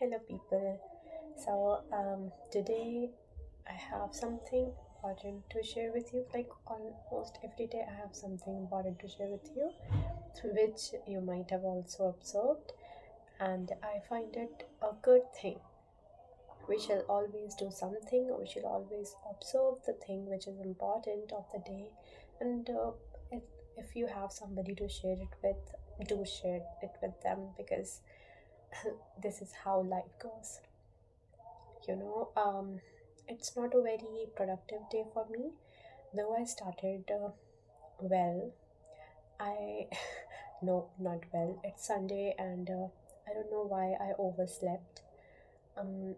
Hello, people. Today I have something important to share with you. Like almost every day, I have something important to share with you, which you might have also observed, and I find it a good thing. We shall always do something, we shall always observe the thing which is important of the day, and if, if you have somebody to share it with, do share it with them because this is how life goes. you know um it's not a very productive day for me, though I started well. I no, not well. It's Sunday, and I don't know why I overslept,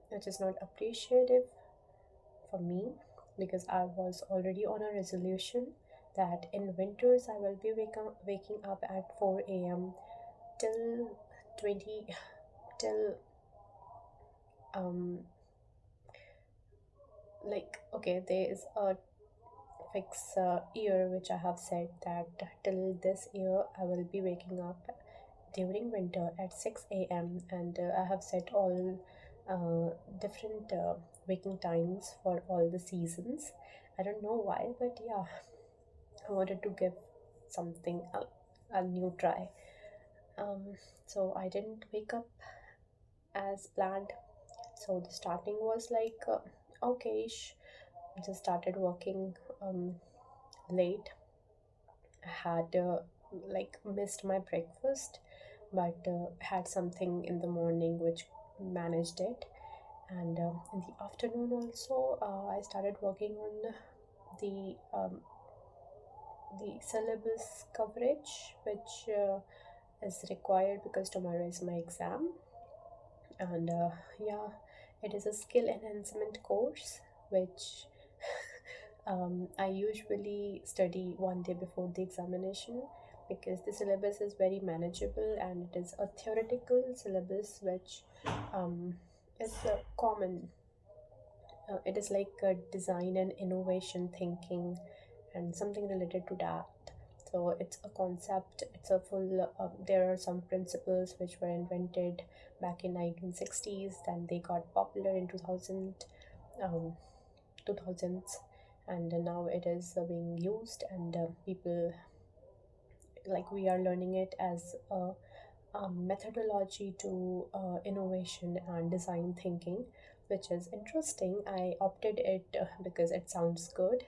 which is not appreciative for me, because I was already on a resolution that in winters I will be waking up at 4 a.m. till 20 till um like, okay, there is a fix year which I have said that till this year I will be waking up during winter at 6 a.m. and I have set all different waking times for all the seasons. I don't know why, but yeah, I wanted to give something a new try. So I didn't wake up as planned. So the starting was like okay-ish. Just started working late. I had like missed my breakfast, but had something in the morning which managed it. And in the afternoon also, I started working on the um, the syllabus coverage, which is required because tomorrow is my exam. And yeah, it is a skill enhancement course which I usually study one day before the examination, because the syllabus is very manageable and it is a theoretical syllabus which is common. It is like design and innovation thinking and something related to that. So it's a concept, it's a full, there are some principles which were invented back in 1960s, then they got popular in um, 2000s, and now it is being used, and people, like, we are learning it as a methodology to innovation and design thinking, which is interesting. I opted it because it sounds good.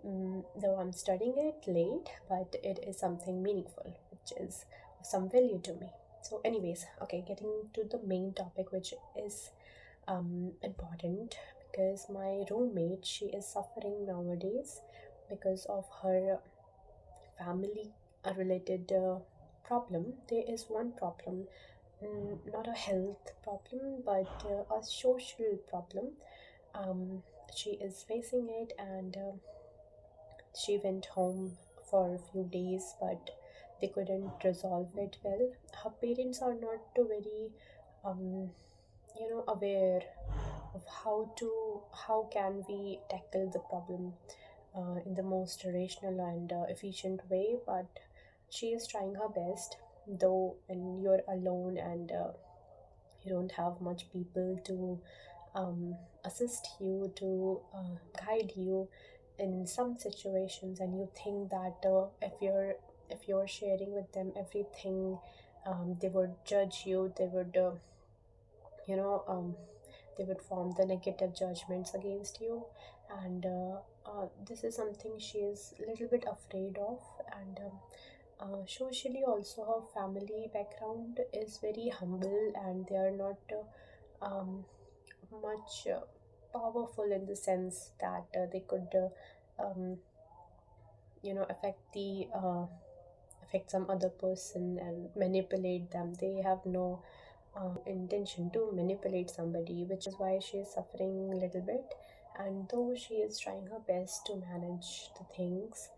Though I'm studying it late, but it is something meaningful, which is of some value to me. So, anyways, okay, getting to the main topic, which is important, because my roommate, she is suffering nowadays because of her family related problem. There is one problem, not a health problem, but a social problem. um, she is facing it, and she went home for a few days, but they couldn't resolve it well. Her parents are not very um, aware of how can we tackle the problem in the most rational and efficient way, but she is trying her best. Though when you're alone and you don't have much people to assist you, to guide you in some situations, and you think that if you're sharing with them everything, they would judge you, they would you know they would form the negative judgments against you. And this is something she is a little bit afraid of. And socially also, her family background is very humble, and they are not much powerful in the sense that they could affect the affect some other person and manipulate them. They have no intention to manipulate somebody, which is why she is suffering a little bit. And though she is trying her best to manage the things,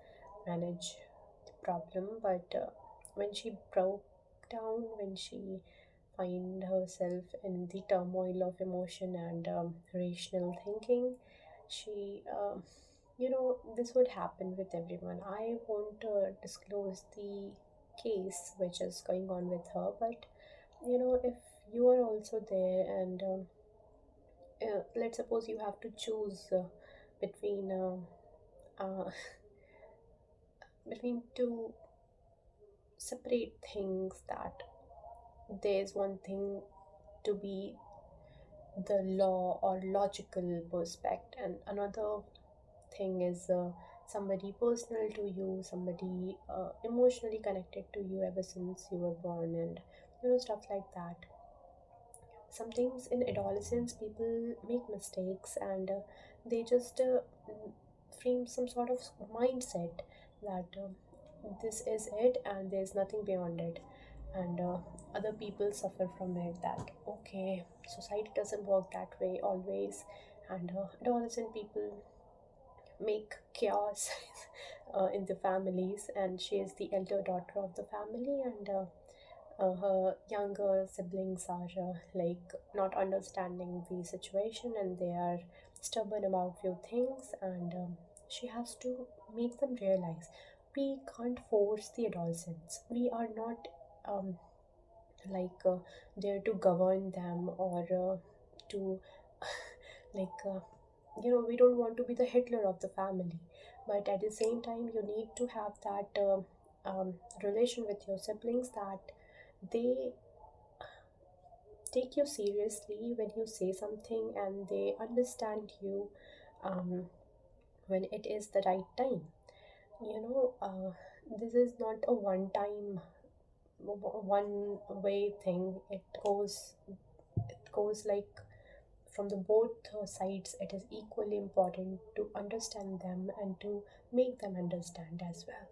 manage the problem, but when she broke down, when she find herself in the turmoil of emotion and rational thinking, she this would happen with everyone. I won't disclose the case which is going on with her, but if you are also there, and let's suppose you have to choose between between two separate things, that there's one thing to be the law or logical perspective, and another thing is somebody personal to you, somebody emotionally connected to you ever since you were born, and stuff like that. Sometimes in adolescence people make mistakes, and they just frame some sort of mindset that this is it and there's nothing beyond it, and other people suffer from it, that okay, society doesn't work that way always, and adolescent people make chaos in the families, and she is the elder daughter of the family, and her younger siblings are like not understanding the situation, and they are stubborn about few things, and she has to make them realize we can't force the adolescents, we are not um, there to govern them, or to like we don't want to be the Hitler of the family, but at the same time you need to have that relation with your siblings, that they take you seriously when you say something, and they understand you um, when it is the right time. This is not a one way thing. It goes like from the both sides. It is equally important to understand them and to make them understand as well.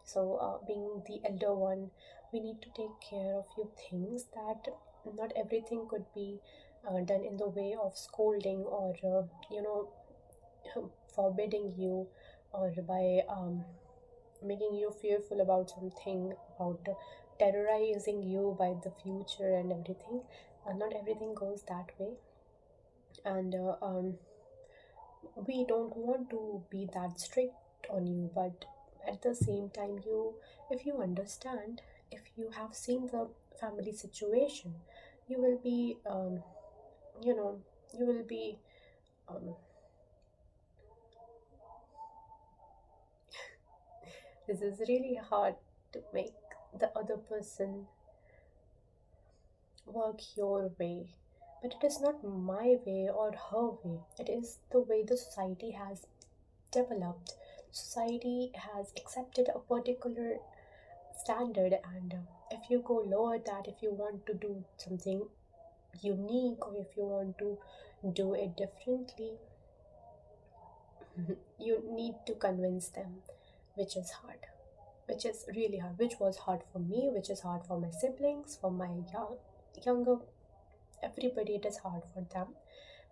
So, being the elder one, we need to take care of few things, that not everything could be done in the way of scolding, or forbidding you, or by making you fearful about something, about terrorizing you by the future and everything. Not everything goes that way, and we don't want to be that strict on you, but at the same time, if you understand, if you have seen the family situation, you will be you know you will be um, this is really hard to make the other person work your way, but it is not my way or her way, it is the way the society has developed. Society has accepted a particular standard, and if you go lower that, if you want to do something unique, or if you want to do it differently, you need to convince them, which is hard, which is really hard, which was hard for me, which is hard for my siblings, for my younger, everybody, it is hard for them.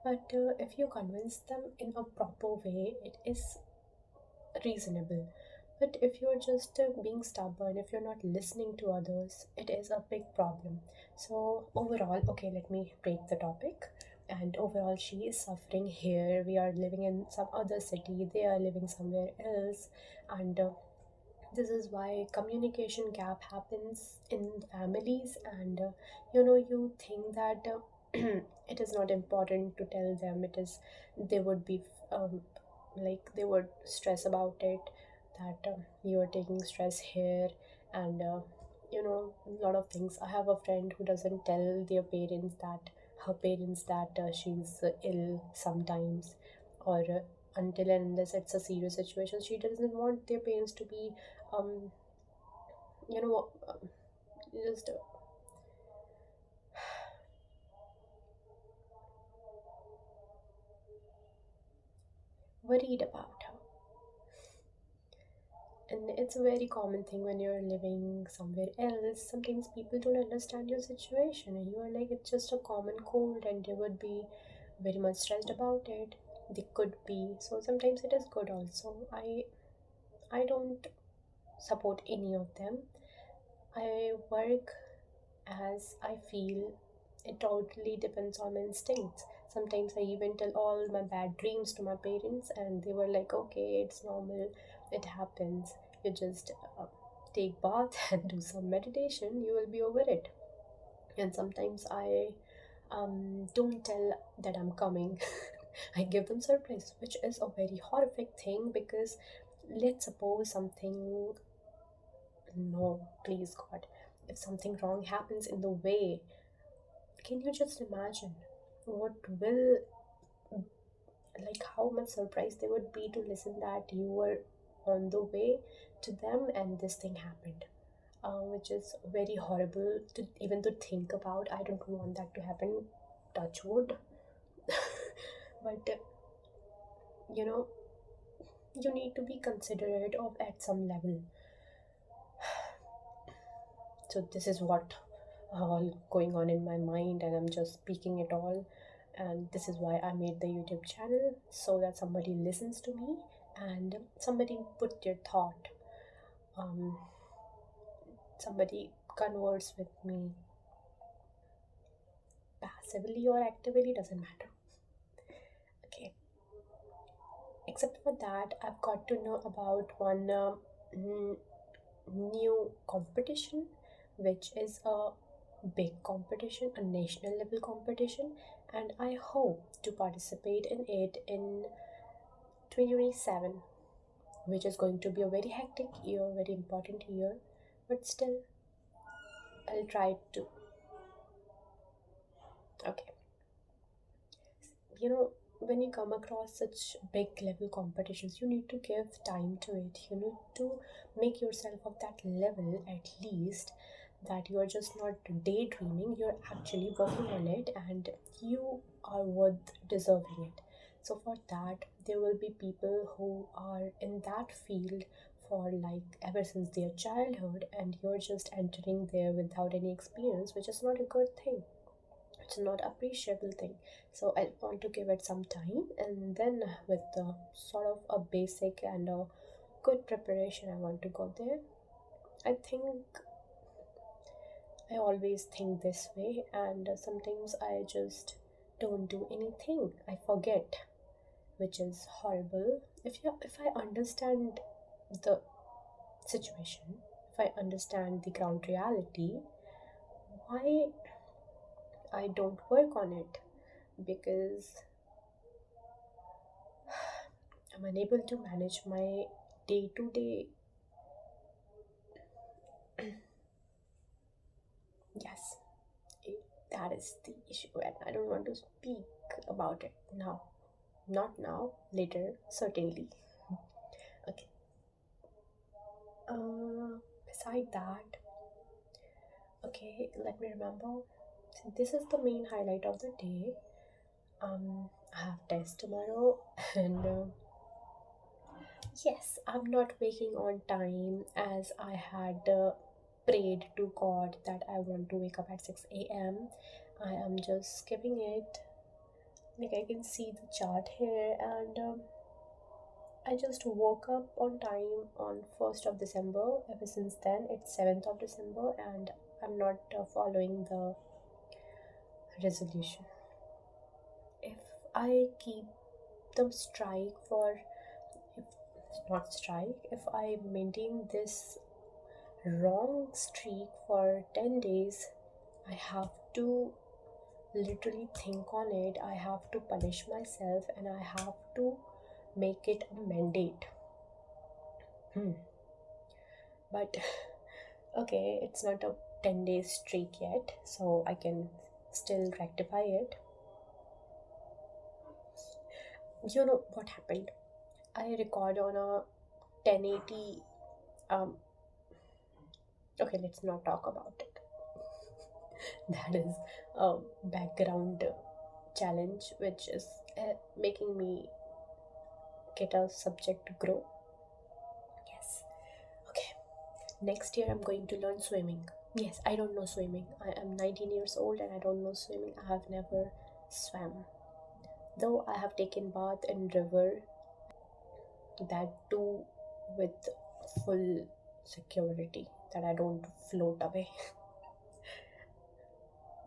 But if you convince them in a proper way, it is reasonable. But if you're just being stubborn, if you're not listening to others, it is a big problem. So, overall, okay, let me break the topic. And overall, she is suffering here. We are living in some other city, they are living somewhere else. And this is why communication gap happens in families, and you think that it is not important to tell them, it is, they would be like they would stress about it, that you are taking stress here, and a lot of things. I have a friend who doesn't tell her parents that she's ill sometimes, or until and unless it's a serious situation, she doesn't want their parents to be um you know just worried about her. And it's a very common thing when you're living somewhere else. Sometimes people don't understand your situation, and you are like, it's just a common cold, and they would be very much stressed about it. They could be. So sometimes it is good also. I don't support any of them. I work as I feel. It totally depends on my instincts. Sometimes I even tell all my bad dreams to my parents, and they were like, okay, it's normal, it happens. You just take bath and do some meditation, you will be over it. And sometimes I don't tell that I'm coming. I give them surprise, which is a very horrific thing because let's suppose something, no, please God, if something wrong happens in the way, can you just imagine what will, like, how much surprised they would be to listen that you were on the way to them and this thing happened, which is very horrible to even to think about. I don't want that to happen, touch wood. But you know, you need to be considerate of at some level. So this is what all going on in my mind, and I'm just speaking it all. And this is why I made the YouTube channel, so that somebody listens to me and somebody put their thought, um somebody converse with me passively or actively, doesn't matter. Okay, except for that, I've got to know about one n- new competition, which is a big competition, a national level competition, and I hope to participate in it in 2027, which is going to be a very hectic year, very important year, but still, I'll try to. Okay, you know, when you come across such big level competitions, you need to give time to it. You need to make yourself of that level at least, that you are just not daydreaming, you're actually working on it and you are worth deserving it. So for that, there will be people who are in that field for like ever since their childhood, and you're just entering there without any experience, which is not a good thing. It's not appreciable thing. So I want to give it some time, and then with the sort of a basic and a good preparation, I want to go there. I think I always think this way, and sometimes I just don't do anything, I forget, which is horrible. If I understand the situation, if I understand the ground reality, why I don't work on it? Because I'm unable to manage my day to day. Yes, that is the issue, and I don't want to speak about it now. Not now, later, certainly. Okay. Beside that, okay, let me remember. So this is the main highlight of the day. I have test tomorrow, and yes, I'm not waking on time as I had prayed to God that I want to wake up at 6 a.m. I am just skipping it. Like, I can see the chart here, and I just woke up on time on 1st of December. Ever since then, it's 7th of December, and I'm not following the resolution. If I keep them strike for, if not strike, if I maintain this wrong streak for 10 days, I have to literally think on it. I have to punish myself and I have to make it a mandate. Hmm. But okay, it's not a 10 days streak yet, so I can still rectify it. You know what happened? I record on a 1080. Um, okay, let's not talk about it. That is a background challenge which is making me get a subject to grow. Yes. Okay. Next year I'm going to learn swimming. Yes, I don't know swimming. I am 19 years old and I don't know swimming. I have never swam. Though I have taken bath in river, that too with full security that I don't float away.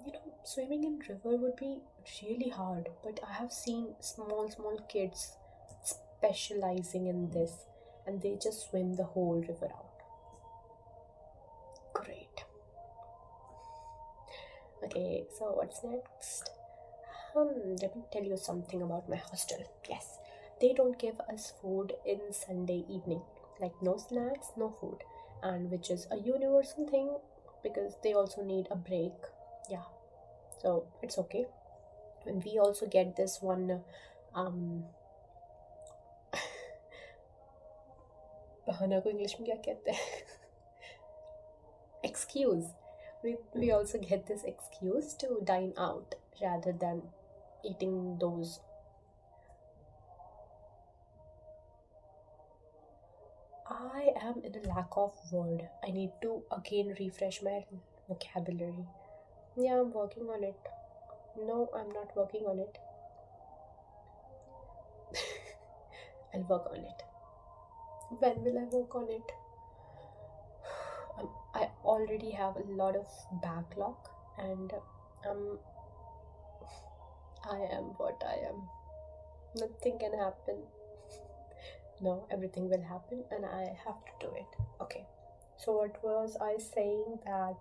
You know, swimming in river would be really hard, but I have seen small kids specializing in this, and they just swim the whole river out. Great. Okay, so what's next? Let me tell you something about my hostel. Yes, they don't give us food in Sunday evening, like no snacks, no food, and which is a universal thing because they also need a break. Yeah, so it's okay. And we also get this one, um, बहाना को English में क्या कहते हैं? Excuse. We also get this excuse to dine out rather than eating those. I am in a lack of word. I need to again refresh my vocabulary. Yeah, I'm working on it. No, I'm not working on it. I'll work on it. When will I work on it? I already have a lot of backlog, and um, I am what I am. Nothing can happen. No, everything will happen, and I have to do it. Okay. So, what was I saying? That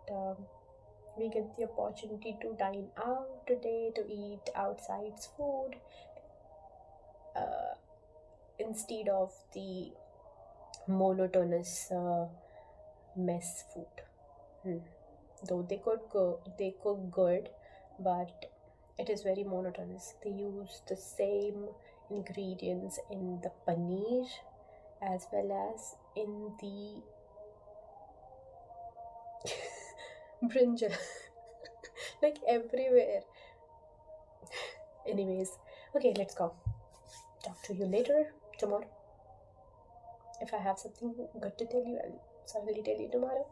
we get the opportunity to dine out today, to eat outside food, uh, instead of the monotonous mess food. Hmm. Though they cook good, but it is very monotonous. They use the same ingredients in the paneer as well as in the brinjal, like everywhere. Anyways, okay, let's go. Talk to you later tomorrow. If I have something good to tell you, I'll certainly tell you tomorrow.